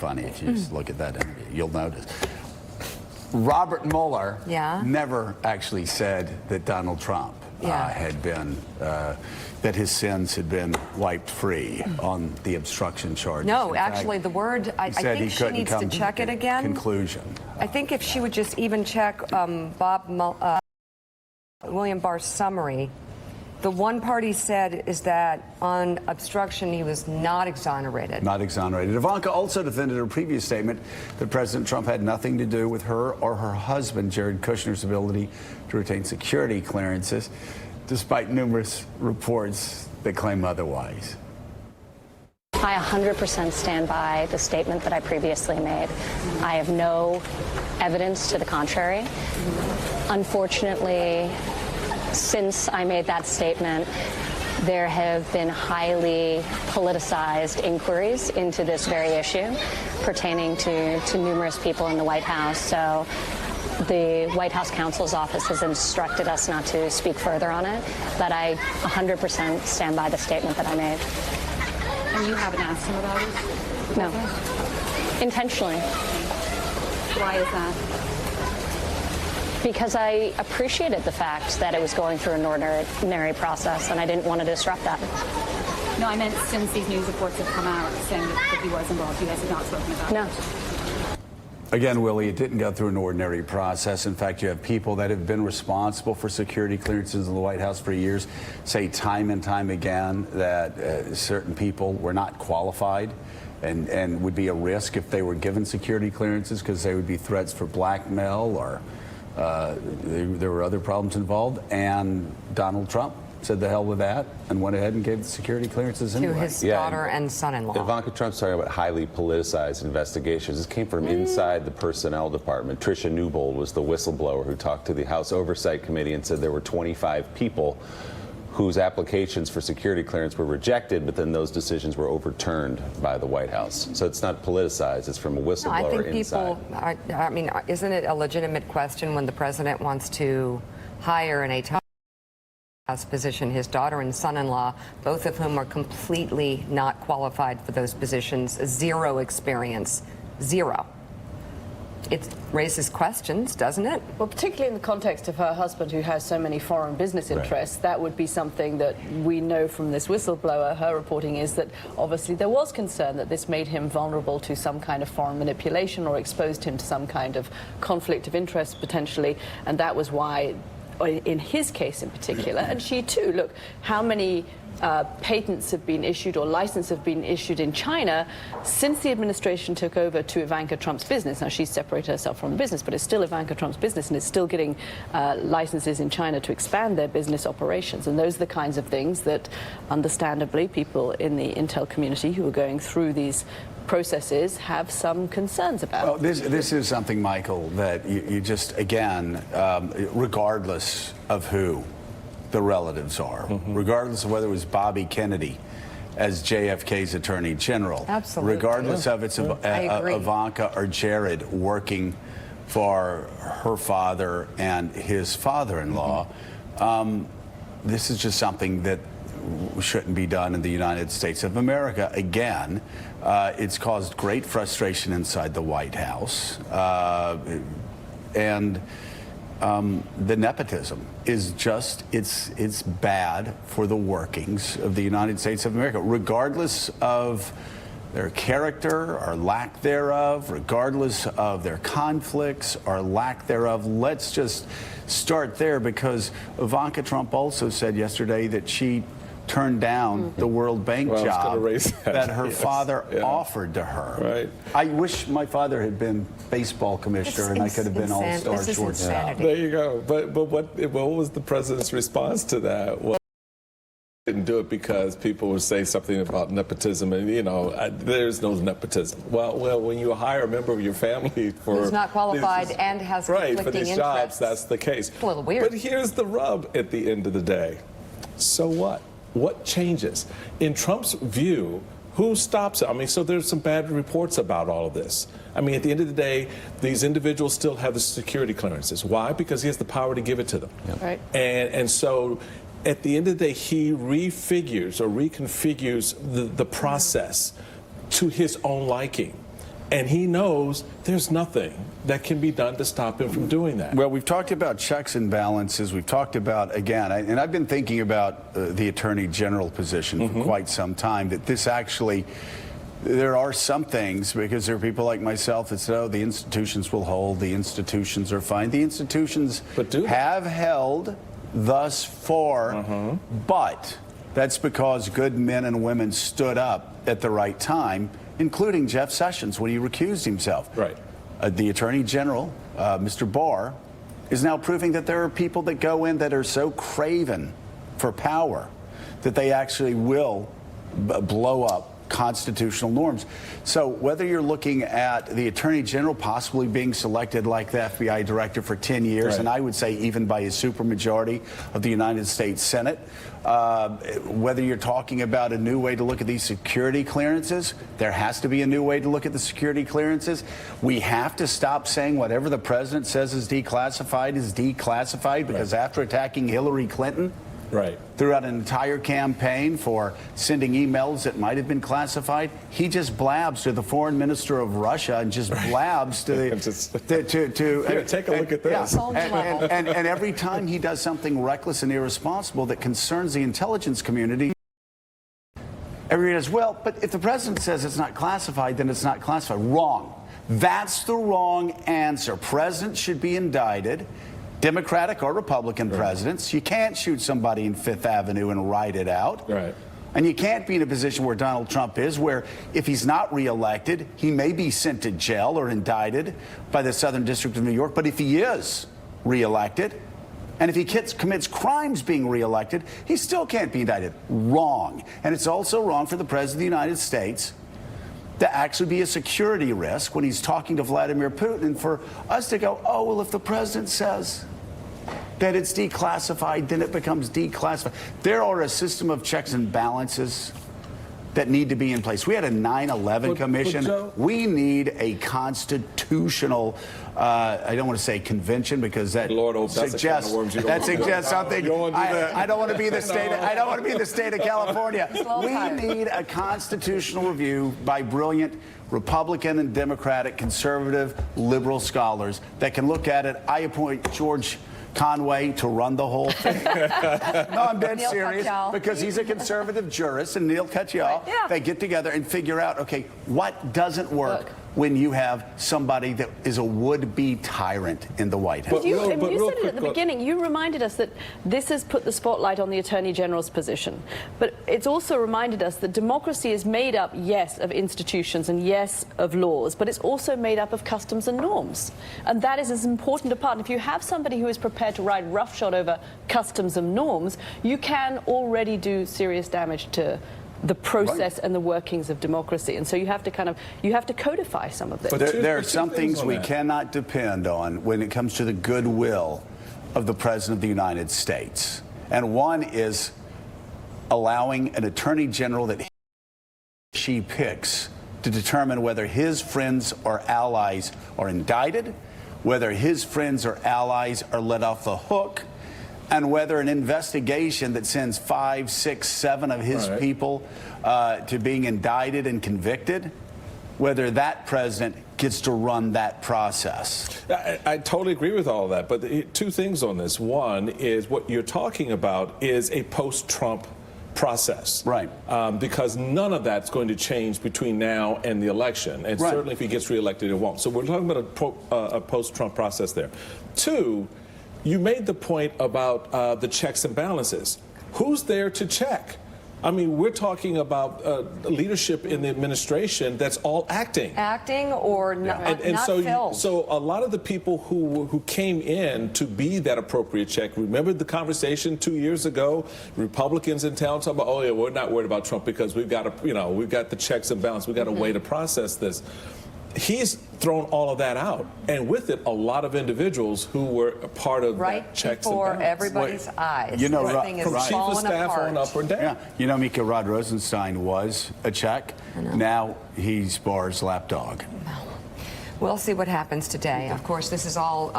funny if you just look at that interview. You'll notice. Robert Mueller never actually said that Donald Trump had been, that his sins had been wiped free on the obstruction charges. No, actually, the word, I think she needs to check it again. Conclusion. I think if she would just even check William Barr's summary, the one part he said is that on obstruction he was not exonerated. Not exonerated. Ivanka also defended her previous statement that President Trump had nothing to do with her or her husband, Jared Kushner's ability to retain security clearances, despite numerous reports that claim otherwise. I 100% stand by the statement that I previously made. I have no evidence to the contrary. Unfortunately, since I made that statement, there have been highly politicized inquiries into this very issue pertaining to numerous people in the White House. So the White House counsel's office has instructed us not to speak further on it, but I 100% stand by the statement that I made. And you haven't asked him about it? No. Intentionally. Why is that? Because I appreciated the fact that it was going through an ordinary process, and I didn't want to disrupt that. No, I meant since these news reports have come out saying that he was involved, you guys have not spoken about it. No. Again, Willie, it didn't go through an ordinary process. In fact, you have people that have been responsible for security clearances in the White House for years say time and time again that certain people were not qualified and would be a risk if they were given security clearances because they would be threats for blackmail or there were other problems involved. And Donald Trump said the hell with that and went ahead and gave the security clearances anyway. To his daughter and son-in-law. Ivanka Trump's talking about highly politicized investigations. This came from inside the personnel department. Tricia Newbold was the whistleblower who talked to the House Oversight Committee and said there were 25 people whose applications for security clearance were rejected, but then those decisions were overturned by the White House. So it's not politicized, it's from a whistleblower I think inside. people, I mean, isn't it a legitimate question when the president wants to hire in a top position his daughter and son-in-law, both of whom are completely not qualified for those positions, zero experience, zero? It raises questions, doesn't it? Well, particularly in the context of her husband, who has so many foreign business interests, that would be something that we know from this whistleblower. Her reporting is that obviously there was concern that this made him vulnerable to some kind of foreign manipulation or exposed him to some kind of conflict of interest potentially, and that was why, in his case in particular, and she too, look, how many patents have been issued or licenses have been issued in China since the administration took over to Ivanka Trump's business. Now, she's separated herself from the business, but it's still Ivanka Trump's business, and it's still getting licenses in China to expand their business operations. And those are the kinds of things that, understandably, people in the intel community who are going through these processes have some concerns about. Well, this is something, Michael, that you just, again, regardless of who the relatives are, regardless of whether it was Bobby Kennedy as JFK's Attorney General, regardless of it's Ivanka or Jared working for her father and his father-in-law, this is just something that shouldn't be done in the United States of America. Again, it's caused great frustration inside the White House, and the nepotism is just, it's bad for the workings of the United States of America, regardless of their character or lack thereof, regardless of their conflicts or lack thereof. Let's just start there, because Ivanka Trump also said yesterday that she turned down the World Bank job that her father offered to her. Right. I wish my father had been baseball commissioner and I could have been all-star shortstop. There you go. But what was the president's response to that? Well, didn't do it because people would say something about nepotism, and there's no nepotism. Well, when you hire a member of your family for who's not qualified and has conflicting for these interests, jobs, that's the case. It's a little weird. But here's the rub at the end of the day. So what? What changes? In Trump's view, who stops it? I mean, so there's some bad reports about all of this. I mean, at the end of the day, these individuals still have the security clearances. Why? Because he has the power to give it to them. Yep. Right. And so at the end of the day, he refigures or reconfigures the process to his own liking. And he knows there's nothing that can be done to stop him from doing that. Well, we've talked about checks and balances. We've talked about, again, and I've been thinking about the Attorney General position for quite some time, that this actually, there are some things, because there are people like myself that say, oh, the institutions will hold, the institutions are fine. The institutions But do they? have held thus far, but that's because good men and women stood up at the right time, including Jeff Sessions when he recused himself. Right. The Attorney General, Mr. Barr, is now proving that there are people that go in that are so craven for power that they actually will blow up constitutional norms. So whether you're looking at the Attorney General possibly being selected like the FBI director for 10 years, Right. and I would say even by a supermajority of the United States Senate, whether you're talking about a new way to look at these security clearances, there has to be a new way to look at the security clearances. We have to stop saying whatever the president says is declassified, because after attacking Hillary Clinton, Right. throughout an entire campaign for sending emails that might have been classified, he just blabs to the foreign minister of Russia and just blabs to the Here, take a look at this. Yeah. And every time he does something reckless and irresponsible that concerns the intelligence community, everybody does, well, but if the president says it's not classified, then it's not classified. Wrong. That's the wrong answer. Presidents should be indicted. Democratic or Republican presidents. You can't shoot somebody in Fifth Avenue and write it out. Right. And you can't be in a position where Donald Trump is, where if he's not reelected, he may be sent to jail or indicted by the Southern District of New York. But if he is reelected, and if he commits crimes being reelected, he still can't be indicted. Wrong. And it's also wrong for the President of the United States to actually be a security risk when he's talking to Vladimir Putin, and for us to go, oh, well, if the president says that it's declassified, then it becomes declassified. There are a system of checks and balances that need to be in place. We had a 9/11 commission. Joe, We need a constitutional, I don't want to say convention, because that Lord, that's a can of suggests worms you don't want to do. something. You don't want to do that. I don't want to be the state. I don't want to be the state of California. Slow We time. need a constitutional review by brilliant Republican and Democratic, conservative, liberal scholars that can look at it. I appoint George Conway to run the whole thing. No, I'm dead Neil serious, Katyal. because he's a conservative jurist, and Neil Katyal. Yeah. They get together and figure out, okay, what doesn't work Look. when you have somebody that is a would-be tyrant in the White House. But You, real- and but you real said it quick, at the look. beginning. You reminded us that this has put the spotlight on the Attorney General's position. But it's also reminded us that democracy is made up, yes, of institutions and yes, of laws, but it's also made up of customs and norms. And that is as important a part. If you have somebody who is prepared to ride roughshod over customs and norms, you can already do serious damage to the process and the workings of democracy. And so you have to codify some of this. But There are two some things things on we that. cannot depend on when it comes to the goodwill of the President of the United States. And one is allowing an Attorney General that she picks to determine whether his friends or allies are indicted, whether his friends or allies are let off the hook, and whether an investigation that sends 5, 6, 7 of his Right. people to being indicted and convicted, whether that president gets to run that process. I totally agree with all of that, but two things on this. One is what you're talking about is a post-Trump process. Right. Because none of that's going to change between now and the election. And Right. certainly if he gets reelected, it won't. So we're talking about a post-Trump process there. Two, you made the point about the checks and balances. Who's there to check? I mean, we're talking about leadership in the administration that's all acting. Acting or not, And not so, filled. so a lot of the people who came in to be that appropriate check, remember the conversation 2 years ago? Republicans in town talking about, oh yeah, we're not worried about Trump because we've got we've got the checks and balances, we've got a way to process this. He's thrown all of that out, and with it, a lot of individuals who were a part of right that checks before and balances. everybody's eyes. You know, this Ro- thing is From chief of falling staff apart. on up or down. Yeah, you know, Mika, Rod Rosenstein was a check. Now he's Barr's lapdog. We'll see what happens today. Of course, this is all